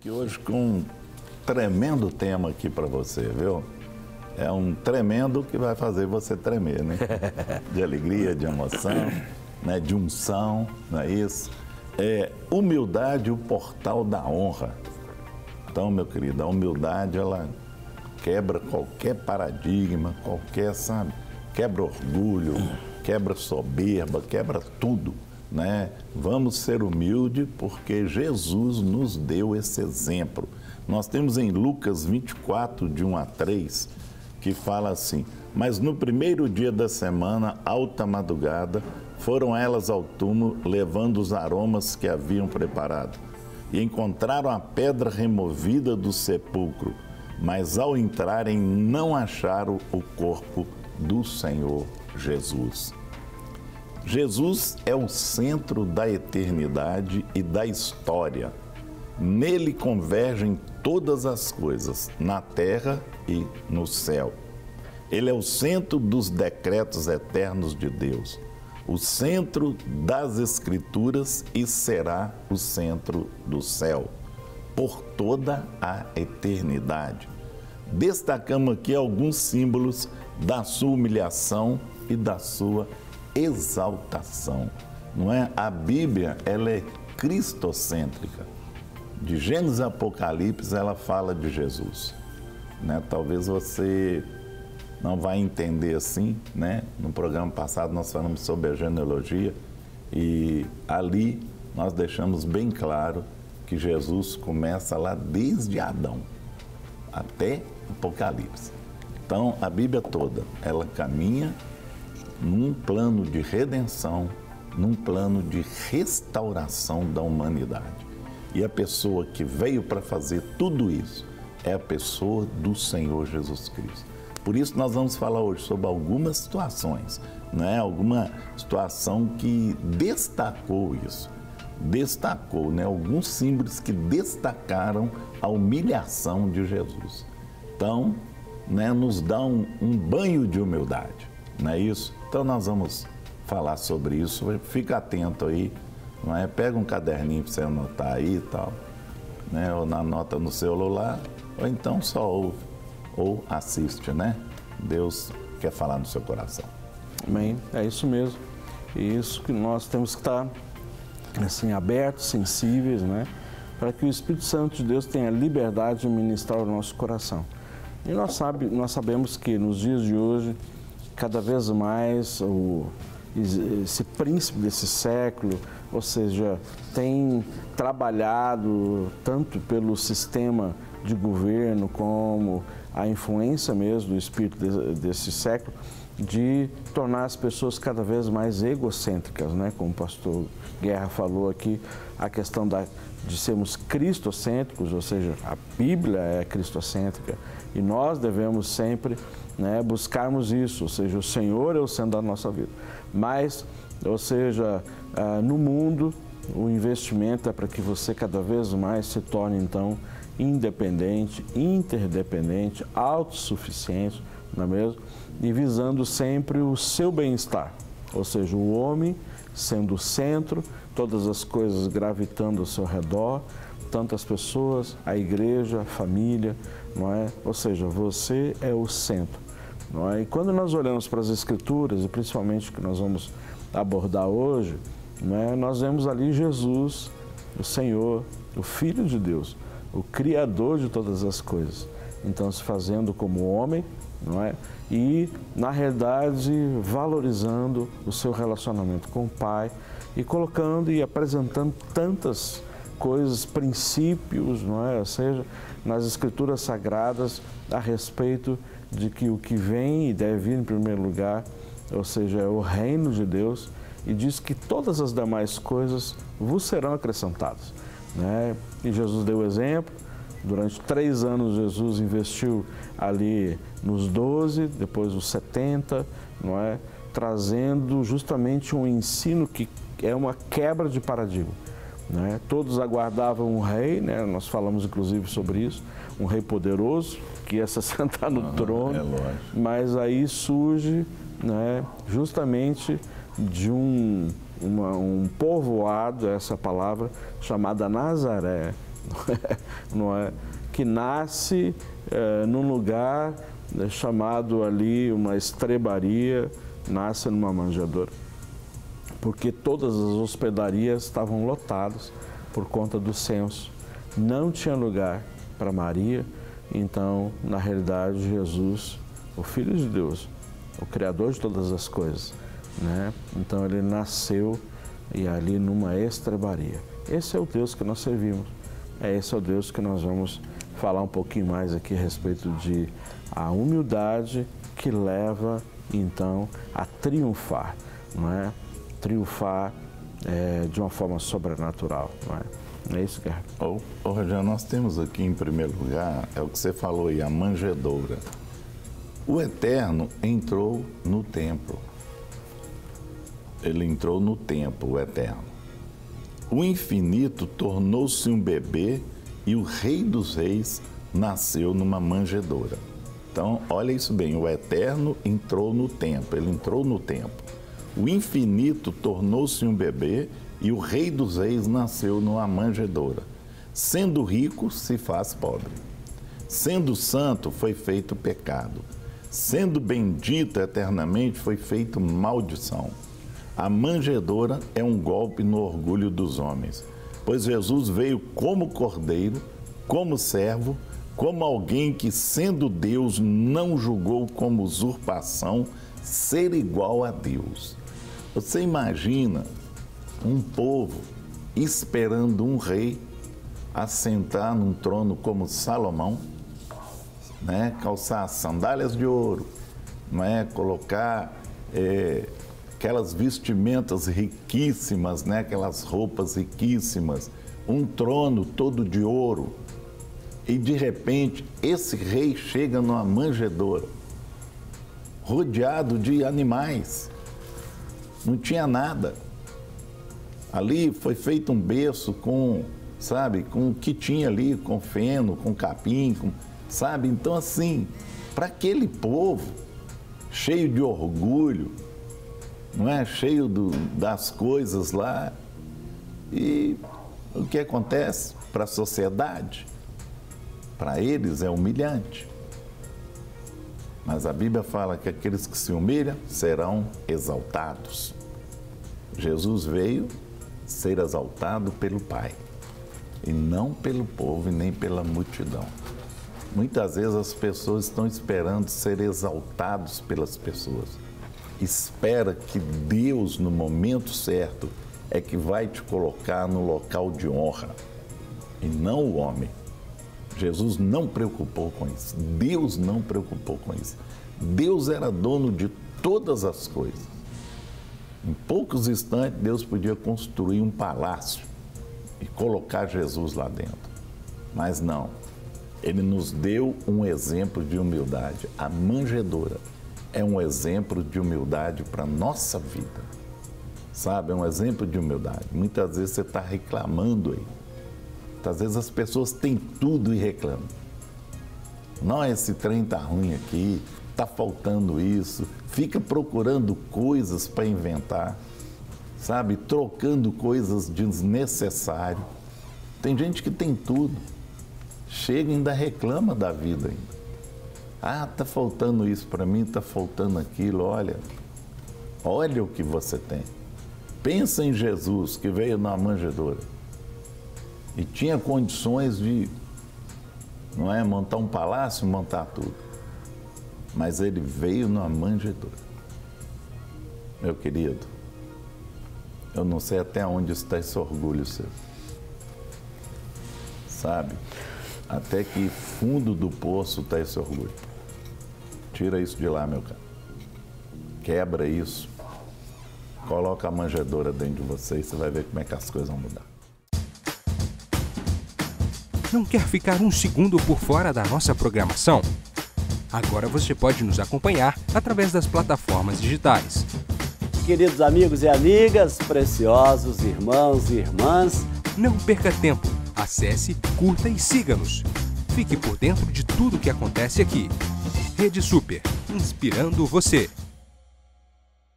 Que hoje com um tremendo tema aqui para você, viu? É um tremendo que vai fazer você tremer, né? De alegria, de emoção, né? De unção, não é isso? É humildade, o portal da honra. Então, meu querido, a humildade, ela quebra qualquer paradigma, qualquer, sabe? Quebra orgulho, quebra soberba, quebra tudo, né? Vamos ser humildes porque Jesus nos deu esse exemplo. Nós temos em Lucas 24, de 1 a 3, que fala assim: mas no primeiro dia da semana, alta madrugada, foram elas ao túmulo, levando os aromas que haviam preparado. E encontraram a pedra removida do sepulcro, mas ao entrarem não acharam o corpo do Senhor Jesus. Jesus é o centro da eternidade e da história. Nele convergem todas as coisas, na terra e no céu. Ele é o centro dos decretos eternos de Deus, o centro das Escrituras e será o centro do céu, por toda a eternidade. Destacamos aqui alguns símbolos da sua humilhação e da sua exaltação. Não é? A Bíblia, ela é cristocêntrica. De Gênesis a Apocalipse, ela fala de Jesus, né? Talvez você não vai entender assim, né? No programa passado nós falamos sobre a genealogia e ali nós deixamos bem claro que Jesus começa lá desde Adão até Apocalipse. Então, a Bíblia toda, ela caminha num plano de redenção, num plano de restauração da humanidade. E a pessoa que veio para fazer tudo isso é a pessoa do Senhor Jesus Cristo. Por isso nós vamos falar hoje sobre algumas situações, né? Alguma situação que destacou isso, destacou, né? Alguns símbolos que destacaram a humilhação de Jesus. Então, né, nos dá um banho de humildade, não é isso? Então nós vamos falar sobre isso, fica atento aí, não é? Pega um caderninho para você anotar aí e tal, né? Ou anota no celular, ou então só ouve ou assiste, né? Deus quer falar no seu coração. Amém, é isso mesmo. E isso que nós temos que estar assim, abertos, sensíveis, né? Para que o Espírito Santo de Deus tenha liberdade de ministrar o nosso coração. E nós sabemos que nos dias de hoje, cada vez mais esse príncipe desse século, ou seja, tem trabalhado tanto pelo sistema de governo como a influência mesmo do espírito desse século, de tornar as pessoas cada vez mais egocêntricas, né? Como o pastor Guerra falou aqui, a questão de sermos cristocêntricos, ou seja, a Bíblia é cristocêntrica e nós devemos sempre, né, buscarmos isso, ou seja, o Senhor é o centro da nossa vida. Mas, ou seja, no mundo, o investimento é para que você cada vez mais se torne, então, independente, interdependente, autossuficiente, não é mesmo? E visando sempre o seu bem-estar, ou seja, o homem sendo o centro, todas as coisas gravitando ao seu redor, tantas pessoas, a igreja, a família, não é? Ou seja, você é o centro, não é? E quando nós olhamos para as Escrituras, e principalmente o que nós vamos abordar hoje, não é? Nós vemos ali Jesus, o Senhor, o Filho de Deus, o Criador de todas as coisas, então se fazendo como homem, não é? E, na realidade, valorizando o seu relacionamento com o Pai e colocando e apresentando tantas coisas, princípios, não é? Ou seja, nas Escrituras Sagradas a respeito de que o que vem e deve vir em primeiro lugar, ou seja, é o reino de Deus, e diz que todas as demais coisas vos serão acrescentadas, né? E Jesus deu exemplo. Durante 3 anos Jesus investiu ali nos 12, depois os 70, não é? Trazendo justamente um ensino que é uma quebra de paradigma, né? Todos aguardavam um rei, né? Nós falamos inclusive sobre isso, um rei poderoso que ia se sentar no trono, mas aí surge, né, justamente de um povoado, essa palavra, chamada Nazaré, não é? Que nasce num lugar chamado ali uma estrebaria, nasce numa manjedoura. Porque todas as hospedarias estavam lotadas por conta do censo. Não tinha lugar para Maria, então, na realidade, Jesus, o Filho de Deus, o Criador de todas as coisas, né? Então, ele nasceu e ali numa estrebaria. Esse é o Deus que nós servimos. Esse é o Deus que nós vamos falar um pouquinho mais aqui a respeito de a humildade que leva, então, a triunfar, não é? Triunfar de uma forma sobrenatural, não é? É isso, Guerra. Rogério, nós temos aqui em primeiro lugar, é o que você falou aí, a manjedoura. O Eterno entrou no templo. Ele entrou no templo, o Eterno. O Infinito tornou-se um bebê e o Rei dos Reis nasceu numa manjedoura. Então, olha isso bem, o Eterno entrou no templo, ele entrou no templo. O Infinito tornou-se um bebê e o Rei dos Reis nasceu numa manjedoura. Sendo rico, se faz pobre. Sendo santo, foi feito pecado. Sendo bendito eternamente, foi feito maldição. A manjedoura é um golpe no orgulho dos homens, pois Jesus veio como cordeiro, como servo, como alguém que, sendo Deus, não julgou como usurpação ser igual a Deus. Você imagina um povo esperando um rei assentar num trono como Salomão, né? Calçar sandálias de ouro, né? Colocar aquelas vestimentas riquíssimas, né? Aquelas roupas riquíssimas, um trono todo de ouro. E de repente esse rei chega numa manjedoura, rodeado de animais, não tinha nada. Ali foi feito um berço com, sabe, com o que tinha ali, com feno, com capim, sabe? Então, assim, para aquele povo, cheio de orgulho, não é? Cheio das coisas lá, e o que acontece para a sociedade? Para eles é humilhante. Mas a Bíblia fala que aqueles que se humilham serão exaltados. Jesus veio ser exaltado pelo Pai, e não pelo povo e nem pela multidão. Muitas vezes as pessoas estão esperando ser exaltados pelas pessoas. Espera que Deus, no momento certo, é que vai te colocar no local de honra, e não o homem. Jesus não preocupou com isso, Deus não preocupou com isso. Deus era dono de todas as coisas. Em poucos instantes, Deus podia construir um palácio e colocar Jesus lá dentro. Mas não, Ele nos deu um exemplo de humildade. A manjedoura é um exemplo de humildade para a nossa vida. Sabe, é um exemplo de humildade. Muitas vezes você está reclamando aí. Muitas vezes as pessoas têm tudo e reclamam. Não, esse trem está ruim aqui, está faltando isso. Fica procurando coisas para inventar, sabe? Trocando coisas desnecessárias. Tem gente que tem tudo. Chega e ainda reclama da vida ainda. Ah, está faltando isso para mim, está faltando aquilo. Olha o que você tem. Pensa em Jesus, que veio na manjedoura e tinha condições de, não é, montar um palácio, montar tudo. Mas ele veio numa manjedoura. Meu querido, eu não sei até onde está esse orgulho seu. Sabe? Até que fundo do poço está esse orgulho. Tira isso de lá, meu cara. Quebra isso. Coloca a manjedoura dentro de você e você vai ver como é que as coisas vão mudar. Não quer ficar um segundo por fora da nossa programação? Agora você pode nos acompanhar através das plataformas digitais. Queridos amigos e amigas, preciosos irmãos e irmãs, não perca tempo. Acesse, curta e siga-nos. Fique por dentro de tudo o que acontece aqui. Rede Super, inspirando você.